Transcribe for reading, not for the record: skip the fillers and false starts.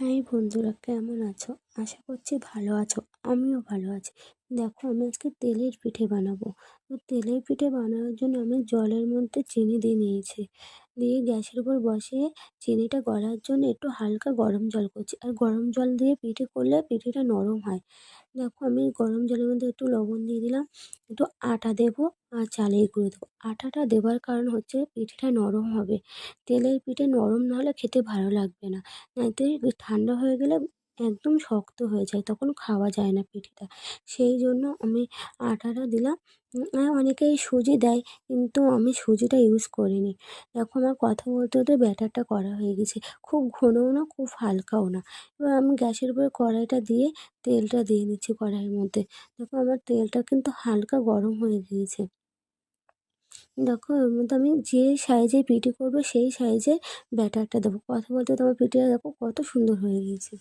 High বন্ধুরা, কেমন আছো? আশা করছি ভালো আছো। আমিও ভালো আছি। দেখো, আমি আজকে তেলের পিঠে বানাবো। তো তেলের পিঠে বানানোর জন্য আমি জলের মধ্যে চিনি দিয়ে নিয়েছি। দিয়ে গ্যাসের উপর বসিয়ে চিনিটা গলার জন্য একটু হালকা গরম জল করছি। আর গরম জল দিয়ে পিঠে করলে পিঠেটা নরম হয়। দেখো, আমি গরম জলের মধ্যে একটু লবণ দিয়ে দিলাম, একটু আটা দেবো আর চালের গুঁড়ো দেবো। আটাটা দেওয়ার কারণ হচ্ছে পিঠেটা নরম হবে। তেলের পিঠে নরম না হলে খেতে ভালো লাগবে না। এতে ঠান্ডা হয়ে গেলে একদম শক্ত হয়ে যায়, তখন খাওয়া যায় না পিঠেটা। সেই জন্য আমি আটাটা দিলাম। আর অনেকেই সুজি দেয়, কিন্তু আমি সুজিটা ইউজ করিনি। দেখো, আমার কথা বলতে বলতে ব্যাটারটা করা হয়ে গেছে। খুব ঘনও না, খুব হালকাও না। এবার আমি গ্যাসের উপরে কড়াইটা দিয়ে তেলটা দিয়ে নিচ্ছি কড়াইয়ের মধ্যে। দেখো, আমার তেলটা কিন্তু হালকা গরম হয়ে গিয়েছে। দেখো, এর মধ্যে আমি যে সাইজে পিঠে করবো সেই সাইজে ব্যাটারটা দেবো। কথা বলতে তোমার পিঠেটা দেখো কত সুন্দর হয়ে গিয়েছে।